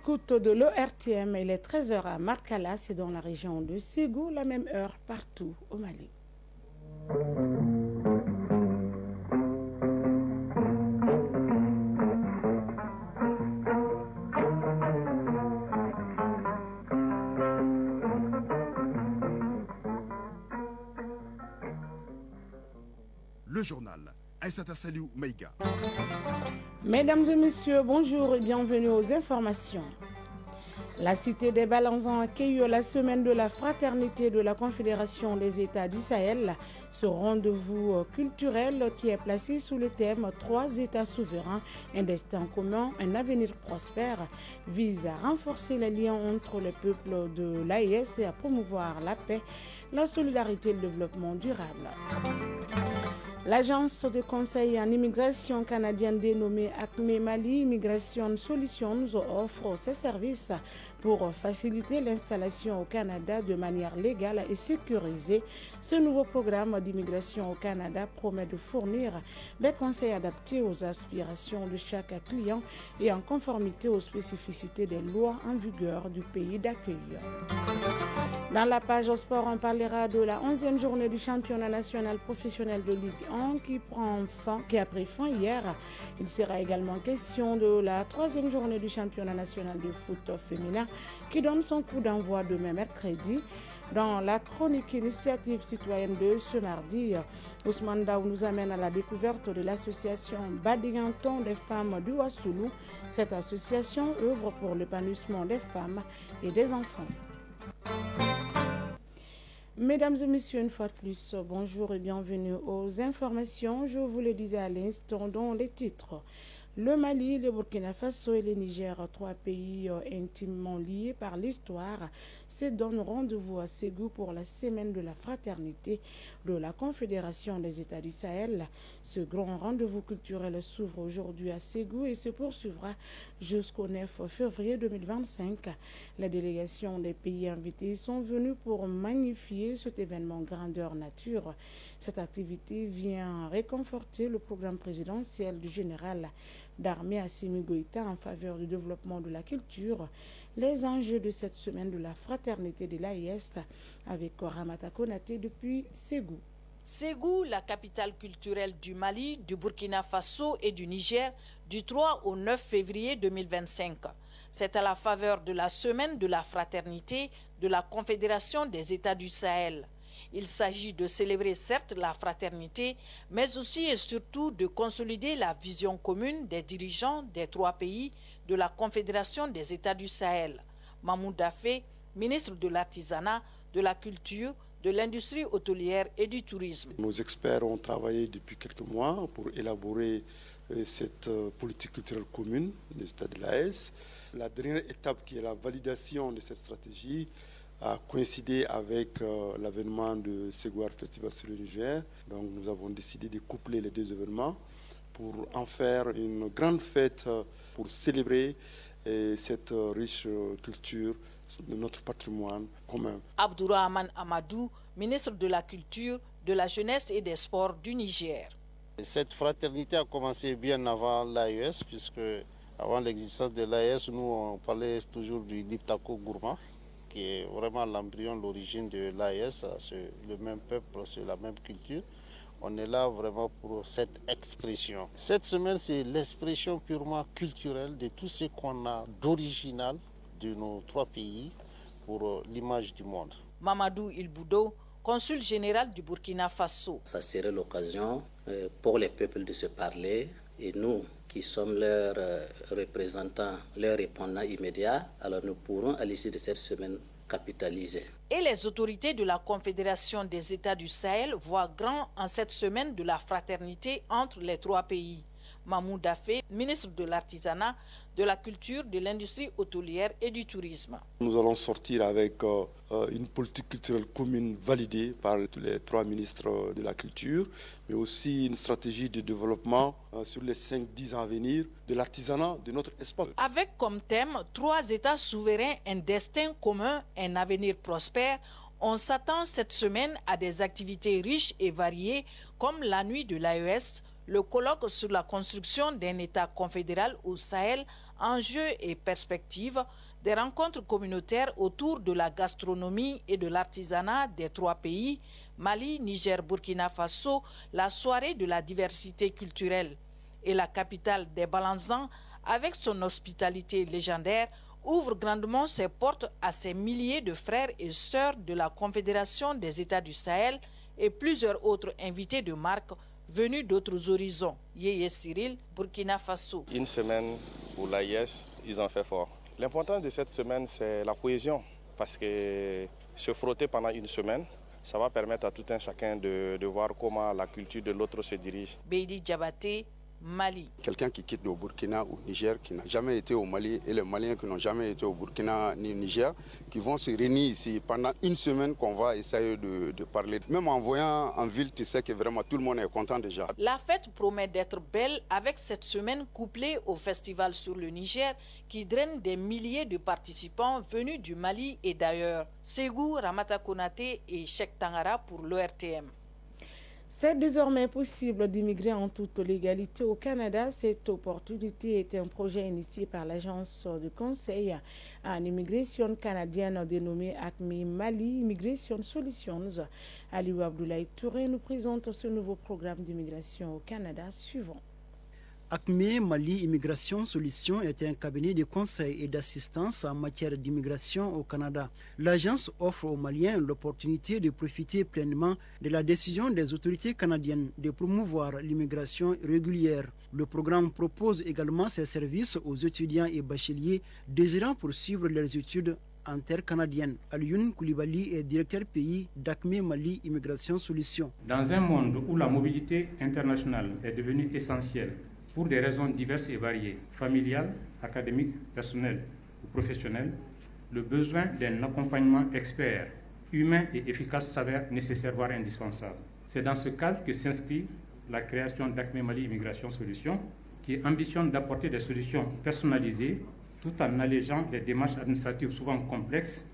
l'écoute de l'ORTM, il est 13 h à Markala, c'est dans la région de Ségou, la même heure partout au Mali. Le journal. Aïssata Saliou Maïga. Mesdames et messieurs, bonjour et bienvenue aux informations. La cité des Balanzans accueille la semaine de la fraternité de la Confédération des États du Sahel. Ce rendez-vous culturel qui est placé sous le thème « Trois États souverains, un destin commun, un avenir prospère » vise à renforcer les liens entre les peuples de l'AES et à promouvoir la paix, la solidarité et le développement durable. L'agence de conseil en immigration canadienne dénommée Acme Mali Immigration Solutions offre ses services pour faciliter l'installation au Canada de manière légale et sécurisée. Ce nouveau programme d'immigration au Canada promet de fournir des conseils adaptés aux aspirations de chaque client et en conformité aux spécificités des lois en vigueur du pays d'accueil. Dans la page sport, on parlera de la 11e journée du championnat national professionnel de Ligue 1 qui a pris fin hier. Il sera également question de la 3e journée du championnat national de foot féminin qui donne son coup d'envoi demain mercredi. Dans la chronique initiative citoyenne de ce mardi, Ousmane Daou nous amène à la découverte de l'association Badiganton des femmes du Wassoulou. Cette association œuvre pour l'épanouissement des femmes et des enfants. Mesdames et messieurs, une fois de plus, bonjour et bienvenue aux informations. Je vous le disais à l'instant dans les titres. Le Mali, le Burkina Faso et le Niger, trois pays intimement liés par l'histoire, se donnent rendez-vous à Ségou pour la semaine de la fraternité de la Confédération des États du Sahel. Ce grand rendez-vous culturel s'ouvre aujourd'hui à Ségou et se poursuivra jusqu'au 9 février 2025. Les délégations des pays invités sont venues pour magnifier cet événement grandeur nature. Cette activité vient réconforter le programme présidentiel du général d'armée Assimi Goïta en faveur du développement de la culture. Les enjeux de cette semaine de la fraternité de l'AES avec Ramata Konaté depuis Ségou. Ségou, la capitale culturelle du Mali, du Burkina Faso et du Niger, du 3 au 9 février 2025. C'est à la faveur de la semaine de la fraternité de la Confédération des États du Sahel. Il s'agit de célébrer certes la fraternité, mais aussi et surtout de consolider la vision commune des dirigeants des trois pays de la Confédération des États du Sahel. Mahmoud Dafé, ministre de l'Artisanat, de la Culture, de l'Industrie hôtelière et du Tourisme. Nos experts ont travaillé depuis quelques mois pour élaborer cette politique culturelle commune des États de l'AES. La dernière étape qui est la validation de cette stratégie a coïncidé avec l'avènement de Ségou Art Festival sur le Niger. Donc nous avons décidé de coupler les deux événements pour en faire une grande fête pour célébrer cette riche culture de notre patrimoine commun. Abdourahmane Amadou, ministre de la Culture, de la Jeunesse et des Sports du Niger. Cette fraternité a commencé bien avant l'AES, puisque avant l'existence de l'AES, nous on parlait toujours du Liptako Gourma, qui est vraiment l'embryon, l'origine de l'AES, c'est le même peuple, c'est la même culture. On est là vraiment pour cette expression. Cette semaine, c'est l'expression purement culturelle de tout ce qu'on a d'original de nos trois pays pour l'image du monde. Mamadou Ilboudo, consul général du Burkina Faso. Ça serait l'occasion pour les peuples de se parler et nous, qui sommes leurs représentants, leurs répondants immédiats, alors nous pourrons à l'issue de cette semaine capitaliser. Et les autorités de la Confédération des États du Sahel voient grand en cette semaine de la fraternité entre les trois pays. Mahmoud Dafé, ministre de l'Artisanat, de la Culture, de l'Industrie hôtelière et du Tourisme. Nous allons sortir avec une politique culturelle commune validée par les trois ministres de la Culture, mais aussi une stratégie de développement sur les 5-10 ans à venir de l'artisanat de notre espace. Avec comme thème « Trois États souverains, un destin commun, un avenir prospère », on s'attend cette semaine à des activités riches et variées comme la nuit de l'AES, le colloque sur la construction d'un État confédéral au Sahel Enjeux et perspectives, des rencontres communautaires autour de la gastronomie et de l'artisanat des 3 pays, Mali, Niger, Burkina Faso, la soirée de la diversité culturelle. Et la capitale des Balanzans, avec son hospitalité légendaire, ouvre grandement ses portes à ses milliers de frères et sœurs de la Confédération des États du Sahel et plusieurs autres invités de marque venus d'autres horizons. Yeye Cyril, Burkina Faso. Une semaine pour l'AIS, ils ont fait fort. L'importance de cette semaine, c'est la cohésion, parce que se frotter pendant une semaine, ça va permettre à tout un chacun de voir comment la culture de l'autre se dirige. Beidi Diabaté, Mali. Quelqu'un qui quitte le Burkina ou Niger, qui n'a jamais été au Mali, et les Maliens qui n'ont jamais été au Burkina ni au Niger, qui vont se réunir ici pendant une semaine qu'on va essayer de parler. Même en voyant en ville, tu sais que vraiment tout le monde est content déjà. La fête promet d'être belle avec cette semaine couplée au festival sur le Niger qui draine des milliers de participants venus du Mali et d'ailleurs. Ségou, Ramata Konaté et Cheikh Tangara pour l'ORTM. C'est désormais possible d'immigrer en toute légalité au Canada. Cette opportunité est un projet initié par l'agence de conseil en immigration canadienne dénommée ACME Mali Immigration Solutions. Aliou Abdoulaye Touré nous présente ce nouveau programme d'immigration au Canada suivant. ACME Mali Immigration Solutions est un cabinet de conseil et d'assistance en matière d'immigration au Canada. L'agence offre aux Maliens l'opportunité de profiter pleinement de la décision des autorités canadiennes de promouvoir l'immigration régulière. Le programme propose également ses services aux étudiants et bacheliers désirant poursuivre leurs études en terre canadienne. Alioune Koulibaly est directeur pays d'ACME Mali Immigration Solutions. Dans un monde où la mobilité internationale est devenue essentielle, pour des raisons diverses et variées, familiales, académiques, personnelles ou professionnelles, le besoin d'un accompagnement expert, humain et efficace s'avère nécessaire, voire indispensable. C'est dans ce cadre que s'inscrit la création d'ACME Mali Immigration Solutions, qui ambitionne d'apporter des solutions personnalisées tout en allégeant des démarches administratives souvent complexes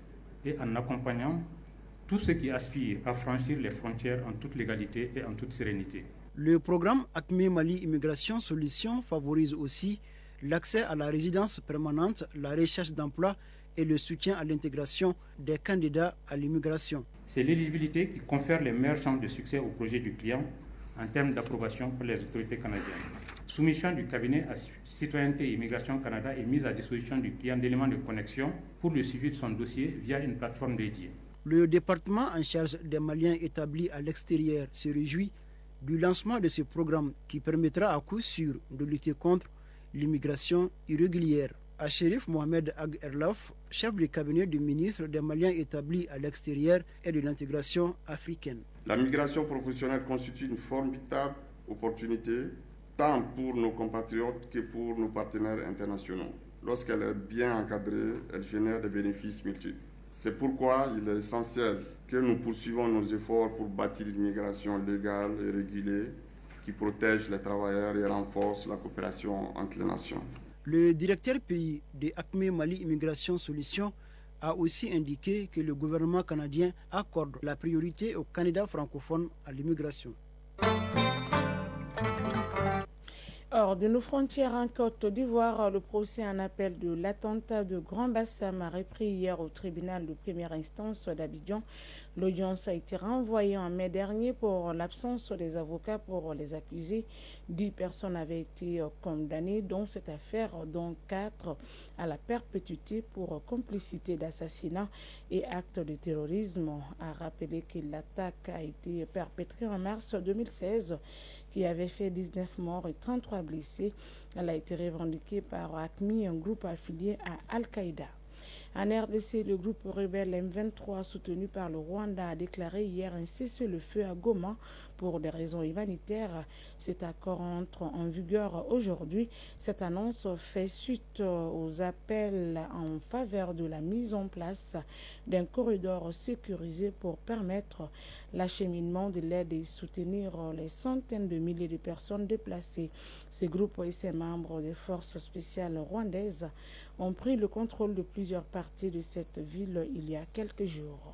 et en accompagnant tous ceux qui aspirent à franchir les frontières en toute légalité et en toute sérénité. Le programme ACME Mali Immigration Solutions favorise aussi l'accès à la résidence permanente, la recherche d'emploi et le soutien à l'intégration des candidats à l'immigration. C'est l'éligibilité qui confère les meilleures chances de succès au projet du client en termes d'approbation par les autorités canadiennes. Soumission du cabinet à Citoyenneté et Immigration Canada est mise à disposition du client d'éléments de connexion pour le suivi de son dossier via une plateforme dédiée. Le département en charge des Maliens établis à l'extérieur se réjouit du lancement de ce programme qui permettra à coup sûr de lutter contre l'immigration irrégulière. Achérif Mohamed Ag Erlaf, chef du cabinet du ministre des Maliens établis à l'extérieur et de l'intégration africaine. La migration professionnelle constitue une formidable opportunité tant pour nos compatriotes que pour nos partenaires internationaux. Lorsqu'elle est bien encadrée, elle génère des bénéfices multiples. C'est pourquoi il est essentiel que nous poursuivons nos efforts pour bâtir une migration légale et régulée qui protège les travailleurs et renforce la coopération entre les nations. Le directeur pays de ACME Mali Immigration Solutions a aussi indiqué que le gouvernement canadien accorde la priorité aux candidats francophones à l'immigration. Hors de nos frontières en Côte d'Ivoire, le procès en appel de l'attentat de Grand Bassam a repris hier au tribunal de première instance d'Abidjan. L'audience a été renvoyée en mai dernier pour l'absence des avocats pour les accusés. 10 personnes avaient été condamnées dans cette affaire, dont 4 à la perpétuité pour complicité d'assassinat et acte de terrorisme. A rappelé que l'attaque a été perpétrée en mars 2016, qui avait fait 19 morts et 33 blessés. Elle a été revendiquée par ACMI, un groupe affilié à Al-Qaïda. En RDC, le groupe rebelle M23 soutenu par le Rwanda a déclaré hier un cessez-le-feu à Goma pour des raisons humanitaires. Cet accord entre en vigueur aujourd'hui. Cette annonce fait suite aux appels en faveur de la mise en place d'un corridor sécurisé pour permettre l'acheminement de l'aide et soutenir les centaines de milliers de personnes déplacées. Ces groupes et ses membres des forces spéciales rwandaises ont pris le contrôle de plusieurs parties de cette ville il y a quelques jours.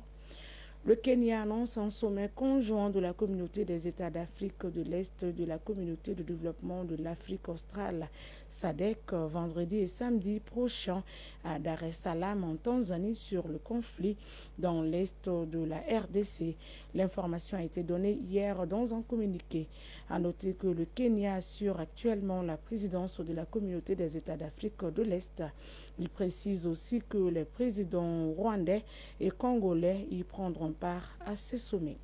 Le Kenya annonce un sommet conjoint de la communauté des États d'Afrique de l'Est de la communauté de développement de l'Afrique australe, SADC, vendredi et samedi prochain à Dar es Salaam en Tanzanie sur le conflit dans l'Est de la RDC. L'information a été donnée hier dans un communiqué. À noter que le Kenya assure actuellement la présidence de la communauté des États d'Afrique de l'Est. Il précise aussi que les présidents rwandais et congolais y prendront part à ce sommet.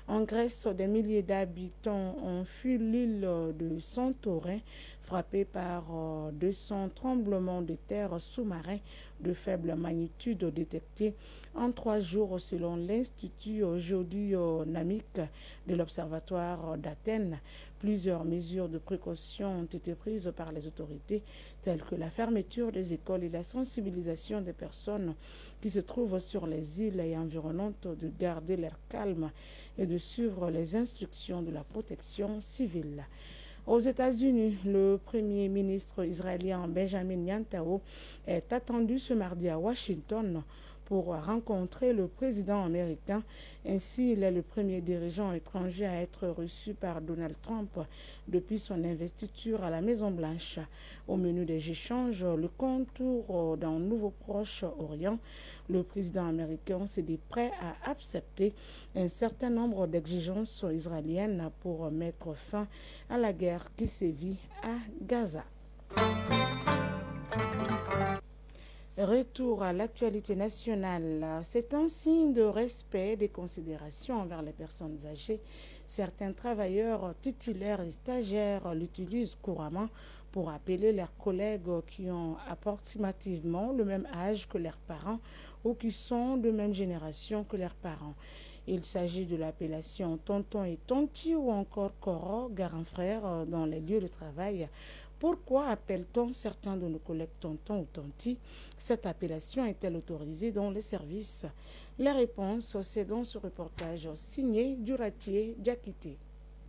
En Grèce, des milliers d'habitants ont fui l'île de Santorin, frappée par 200 tremblements de terre sous-marins de faible magnitude détectés en 3 jours selon l'Institut géodynamique de l'Observatoire d'Athènes. Plusieurs mesures de précaution ont été prises par les autorités, telles que la fermeture des écoles et la sensibilisation des personnes qui se trouvent sur les îles et environnantes de garder l'air calme et de suivre les instructions de la protection civile. Aux États-Unis, le premier ministre israélien Benjamin Netanyahu est attendu ce mardi à Washington pour rencontrer le président américain. Ainsi, il est le premier dirigeant étranger à être reçu par Donald Trump depuis son investiture à la Maison-Blanche. Au menu des échanges, le contour d'un nouveau Proche-Orient. Le président américain s'est dit prêt à accepter un certain nombre d'exigences israéliennes pour mettre fin à la guerre qui sévit à Gaza. Retour à l'actualité nationale. C'est un signe de respect et de considération envers les personnes âgées. Certains travailleurs titulaires et stagiaires l'utilisent couramment pour appeler leurs collègues qui ont approximativement le même âge que leurs parents ou qui sont de même génération que leurs parents. Il s'agit de l'appellation tonton et tonti ou encore koro, grand frère dans les lieux de travail. Pourquoi appelle-t-on certains de nos collègues tonton ou tonti? Cette appellation est-elle autorisée dans les services? La réponse, c'est dans ce reportage signé Duratier Diakité.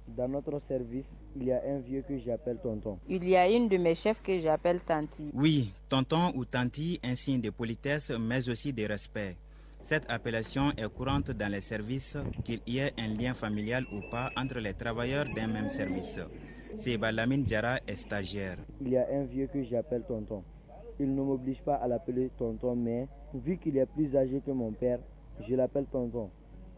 Dans notre service, il y a un vieux que j'appelle tonton. Il y a une de mes chefs que j'appelle tanti. Oui, tonton ou tanti, un signe de politesse, mais aussi de respect. Cette appellation est courante dans les services, qu'il y ait un lien familial ou pas entre les travailleurs d'un même service. Seba Lamine Diarra est stagiaire. Il y a un vieux que j'appelle tonton. Il ne m'oblige pas à l'appeler tonton, mais vu qu'il est plus âgé que mon père, je l'appelle tonton.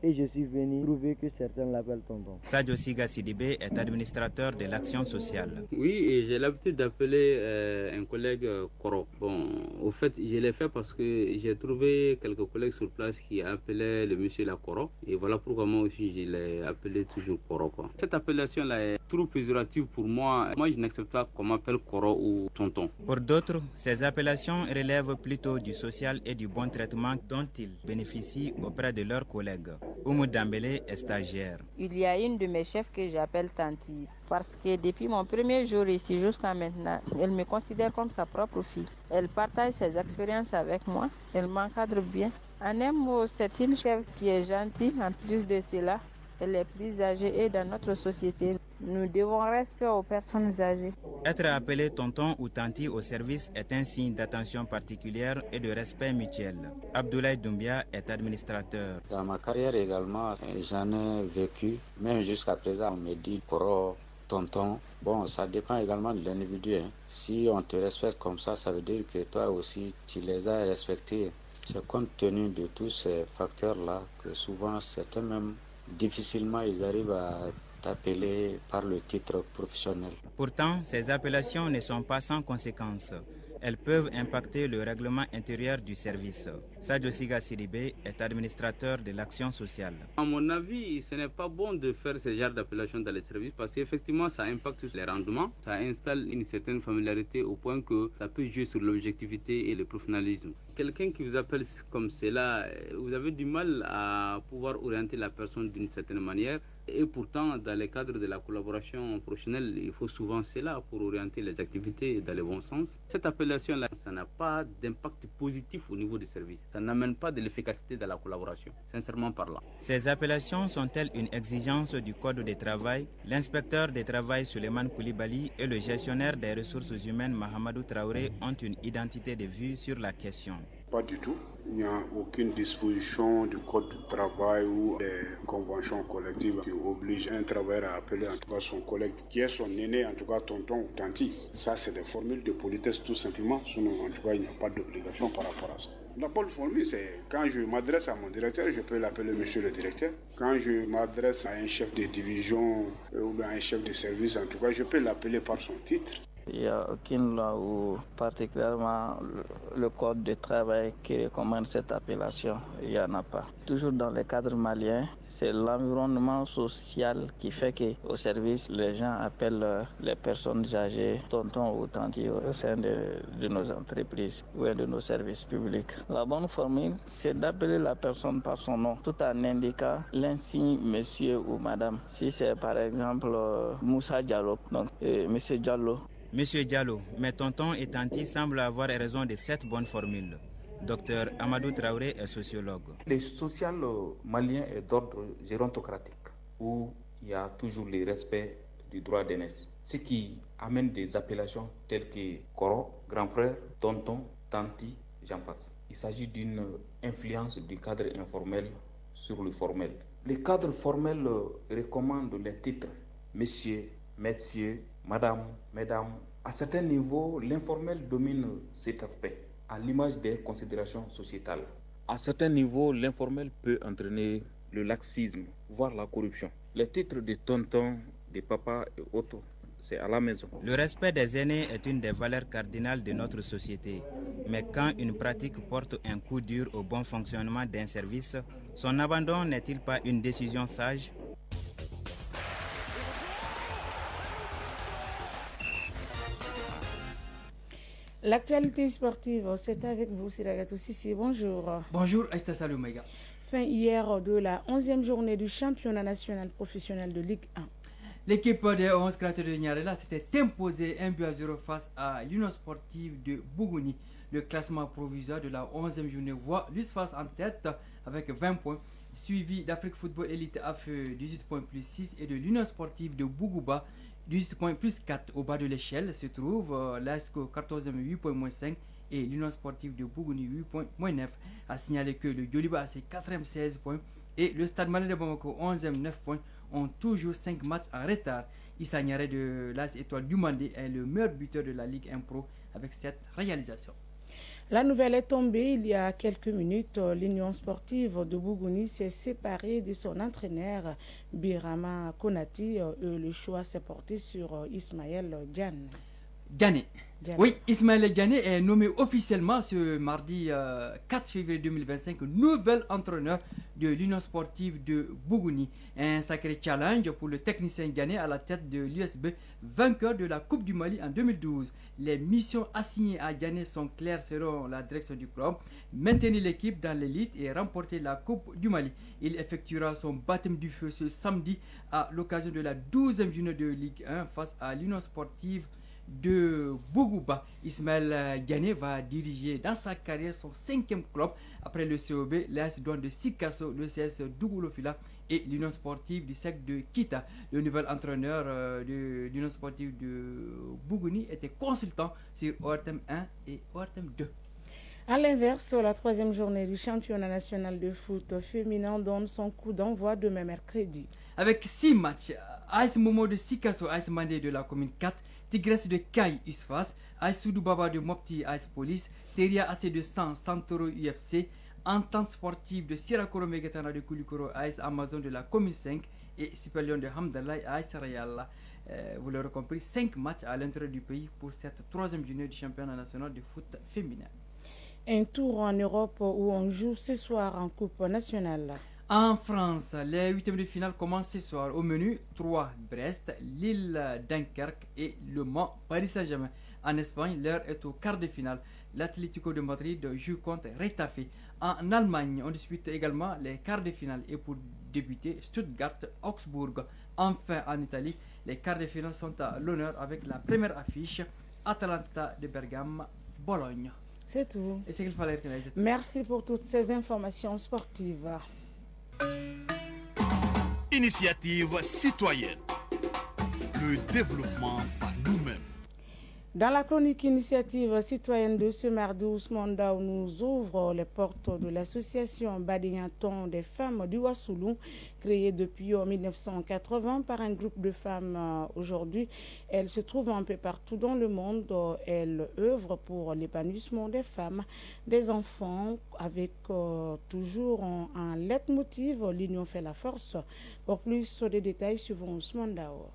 Et je suis venu prouver que certains l'appellent tonton. Sadio Siga Sidibé est administrateur de l'action sociale. Oui, et j'ai l'habitude d'appeler un collègue Koro. Bon, au fait, je l'ai fait parce que j'ai trouvé quelques collègues sur place qui appelaient le monsieur la Koro. Et voilà pourquoi moi aussi je l'ai appelé toujours Koro, quoi. Cette appellation-là est trop péjorative pour moi. Moi, je n'accepte pas qu'on m'appelle Koro ou tonton. Pour d'autres, ces appellations relèvent plutôt du social et du bon traitement dont ils bénéficient auprès de leurs collègues. Oumou Dambélé est stagiaire. Il y a une de mes chefs que j'appelle tanti parce que depuis mon premier jour ici jusqu'à maintenant, elle me considère comme sa propre fille. Elle partage ses expériences avec moi, elle m'encadre bien. En un mot, c'est une chef qui est gentille. En plus de cela, elle est plus âgée et dans notre société, nous devons respect aux personnes âgées. Être appelé tonton ou tanti au service est un signe d'attention particulière et de respect mutuel. Abdoulaye Doumbia est administrateur. Dans ma carrière également, j'en ai vécu. Même jusqu'à présent, on me dit koro, tonton. Bon, ça dépend également de l'individu. Si on te respecte comme ça, ça veut dire que toi aussi, tu les as respectés. C'est compte tenu de tous ces facteurs-là que souvent, certains même, difficilement, ils arrivent à t'appeler par le titre professionnel. Pourtant, ces appellations ne sont pas sans conséquences. Elles peuvent impacter le règlement intérieur du service. Sadio Siga Sidibé est administrateur de l'action sociale. À mon avis, ce n'est pas bon de faire ce genre d'appellation dans les services parce qu'effectivement, ça impacte les rendements. Ça installe une certaine familiarité au point que ça peut jouer sur l'objectivité et le professionnalisme. Quelqu'un qui vous appelle comme cela, vous avez du mal à pouvoir orienter la personne d'une certaine manière. Et pourtant, dans le cadre de la collaboration professionnelle, il faut souvent cela pour orienter les activités dans le bon sens. Cette appellation-là, ça n'a pas d'impact positif au niveau du service. Ça n'amène pas de l'efficacité dans la collaboration, sincèrement parlant. Ces appellations sont-elles une exigence du Code du travail? L'inspecteur du travail Suleiman Koulibaly et le gestionnaire des ressources humaines Mahamadou Traoré ont une identité de vue sur la question. Pas du tout. Il n'y a aucune disposition du code du travail ou des conventions collectives qui obligent un travailleur à appeler en tout cas son collègue qui est son aîné, en tout cas tonton ou tanti. Ça, c'est des formules de politesse tout simplement. Sinon, en tout cas, il n'y a pas d'obligation par rapport à ça. La bonne formule, c'est quand je m'adresse à mon directeur, je peux l'appeler monsieur le directeur. Quand je m'adresse à un chef de division ou bien un chef de service, en tout cas, je peux l'appeler par son titre. Il n'y a aucune loi ou particulièrement le code de travail qui recommande cette appellation. Il n'y en a pas. Toujours dans les cadres maliens, c'est l'environnement social qui fait qu'au service, les gens appellent les personnes âgées tonton ou tanti au sein de nos entreprises ou de nos services publics. La bonne formule, c'est d'appeler la personne par son nom, tout en indiquant l'insigne monsieur ou madame. Si c'est par exemple Moussa Diallo, donc monsieur Diallo. Monsieur Diallo, mais tonton et tanti semblent avoir raison de cette bonne formule. Docteur Amadou Traoré est sociologue. Le social malien est d'ordre gérontocratique, où il y a toujours le respect du droit d'aînesse, ce qui amène des appellations telles que Koro, grand frère, tonton, tanti, j'en passe. Il s'agit d'une influence du cadre informel sur le formel. Le cadre formel recommande les titres monsieur, messieurs, madame, mesdames. À certains niveaux, l'informel domine cet aspect, à l'image des considérations sociétales. À certains niveaux, l'informel peut entraîner le laxisme, voire la corruption. Les titres de tonton, de papa et autres, c'est à la maison. Le respect des aînés est une des valeurs cardinales de notre société. Mais quand une pratique porte un coup dur au bon fonctionnement d'un service, son abandon n'est-il pas une décision sage ? L'actualité sportive, c'est avec vous, Siragatou Sissi. Bonjour. Bonjour, Aïsta Salou Maïga. Fin hier de la 11e journée du championnat national professionnel de Ligue 1. L'équipe des 11 créateurs de Niarela s'était imposée 1-0 face à l'Union sportive de Bougouni. Le classement provisoire de la 11e journée voit l'USFAS en tête avec 20 points, suivi d'Afrique Football Elite AF 18 points plus 6 et de l'Union sportive de Bougouba 18 points plus 4. Au bas de l'échelle se trouve l'ASCO 14e 8 points moins 5 et l'Union sportive de Bougouni 8 points moins 9. A signalé que le Djoliba a ses 4e 16 points et le Stade Malien de Bamako 11e 9 points ont toujours 5 matchs en retard. Issa Niaré de l'AS Étoile du Mandé est le meilleur buteur de la Ligue 1 Pro avec cette réalisation. La nouvelle est tombée il y a quelques minutes. L'Union sportive de Bougouni s'est séparée de son entraîneur Birama Konati. Le choix s'est porté sur Ismaël Diané. Oui, Ismaël Diané est nommé officiellement ce mardi 4 février 2025 nouvel entraîneur de l'Union sportive de Bougouni. Un sacré challenge pour le technicien Diané à la tête de l'USB, vainqueur de la Coupe du Mali en 2012. Les missions assignées à Diané sont claires selon la direction du club: maintenir l'équipe dans l'élite et remporter la Coupe du Mali. Il effectuera son baptême du feu ce samedi à l'occasion de la 12e journée de Ligue 1 face à l'Union sportive de Bougouba. Ismaël Diané va diriger dans sa carrière son 5e club après le COB, l'AS Douane de Sikasso, le CS Dougoulofila et l'Union sportive du SEC de Kita. Le nouvel entraîneur de l'Union sportive de Bougouni était consultant sur ORTM 1 et ORTM 2. A l'inverse, la 3e journée du championnat national de foot féminin donne son coup d'envoi demain mercredi. Avec 6 matchs, AS Momo de Sikasso, AS Mandé de la commune 4, Tigresse de Kaï USFAS, AS Soudou Baba de Mopti, AS Police, Teria AC de San, Santoro UFC, Entente sportive de Sirakoro Megatana de Koulikoro, AS Amazon de la commune 5 et Super Lion de Hamdallah, AS Rayala. Vous l'aurez compris, 5 matchs à l'intérieur du pays pour cette 3e journée du championnat national de foot féminin. Un tour en Europe où on joue ce soir en Coupe nationale. En France, les 8e de finale commencent ce soir. Au menu, 3 Brest, Lille, Dunkerque et Le Mans, Paris Saint-Germain. En Espagne, l'heure est au quart de finale. L'Atlético de Madrid joue contre Retafe. En Allemagne, on dispute également les quarts de finale. Et pour débuter, Stuttgart-Augsbourg. Enfin, en Italie, les quarts de finale sont à l'honneur avec la première affiche, Atalanta de Bergame-Bologne. C'est tout. Et c'est qu'il fallait retenir. Merci pour toutes ces informations sportives. Initiative citoyenne. Le développement par nous-mêmes. Dans la chronique initiative citoyenne de ce mardi, Ousmane Daou nous ouvre les portes de l'association Badinyaton des femmes du Wassoulou, créée depuis 1980 par un groupe de femmes. Aujourd'hui, elles se trouvent un peu partout dans le monde. Elles œuvrent pour l'épanouissement des femmes, des enfants, avec toujours un leitmotiv, l'union fait la force. Pour plus de détails, suivons Ousmane Daou.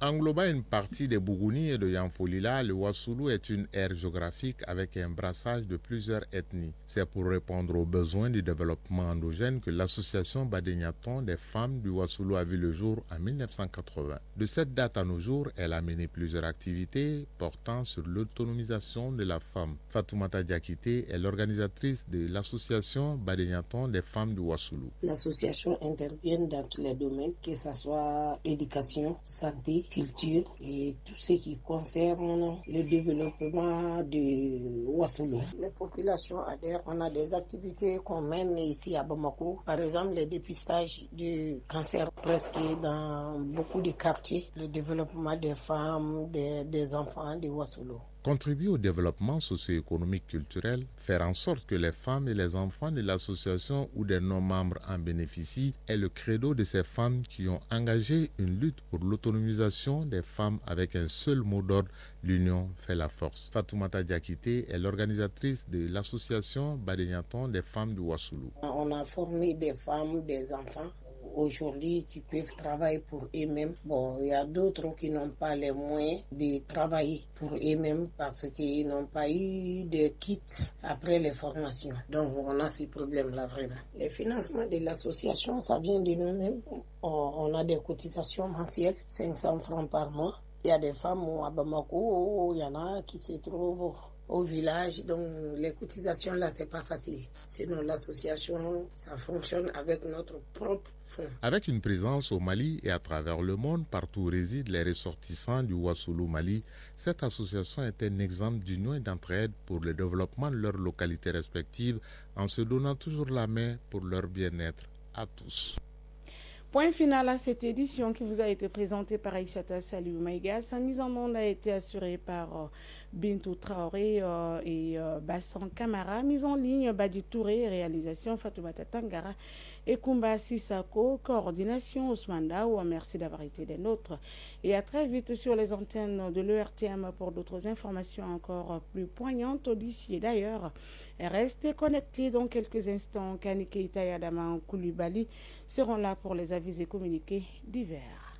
Englobant une partie des Bougouni et de Yanfolila, le Wassoulou est une aire géographique avec un brassage de plusieurs ethnies. C'est pour répondre aux besoins du développement endogène que l'association Badinyaton des femmes du Wassoulou a vu le jour en 1980. De cette date à nos jours, elle a mené plusieurs activités portant sur l'autonomisation de la femme. Fatoumata Diakité est l'organisatrice de l'association Badinyaton des femmes du Wassoulou. L'association intervient dans tous les domaines, que ce soit éducation, santé, culture et tout ce qui concerne le développement du Wassoulou. Les populations adhèrent. On a des activités qu'on mène ici à Bamako. Par exemple, le dépistage du cancer presque dans beaucoup de quartiers. Le développement des femmes, des enfants du Wassoulou. Contribuer au développement socio-économique culturel, faire en sorte que les femmes et les enfants de l'association ou des non-membres en bénéficient est le credo de ces femmes qui ont engagé une lutte pour l'autonomisation des femmes avec un seul mot d'ordre, l'union fait la force. Fatoumata Diakité est l'organisatrice de l'association Badinyaton des femmes du Wassoulou. On a formé des femmes, des enfants aujourd'hui qui peuvent travailler pour eux-mêmes. Bon, il y a d'autres qui n'ont pas les moyens de travailler pour eux-mêmes parce qu'ils n'ont pas eu de kit après les formations. Donc on a ces problèmes-là vraiment. Le financement de l'association, ça vient de nous-mêmes. On a des cotisations mensuelles, 500 francs par mois. Il y a des femmes à Bamako, il y en a qui se trouvent au village, donc les cotisations là c'est pas facile. Sinon l'association ça fonctionne avec notre propre fonds. Avec une présence au Mali et à travers le monde, partout où résident les ressortissants du Wassoulou Mali, cette association est un exemple d'union et d'entraide pour le développement de leurs localités respectives en se donnant toujours la main pour leur bien-être à tous. Point final à cette édition qui vous a été présentée par Aïssata Saliou Maïga. Sa mise en monde a été assurée par Bintou Traoré et Bassan Kamara. Mise en ligne, Badi Touré, réalisation Fatoumata Tangara et Kumba Sissako, coordination Ousmane Daou. Merci d'avoir été des nôtres. Et à très vite sur les antennes de l'ERTM pour d'autres informations encore plus poignantes d'ici et d'ailleurs. Restez connectés dans quelques instants. Kanike Itaya Adama Koulibaly seront là pour les avis et communiqués divers.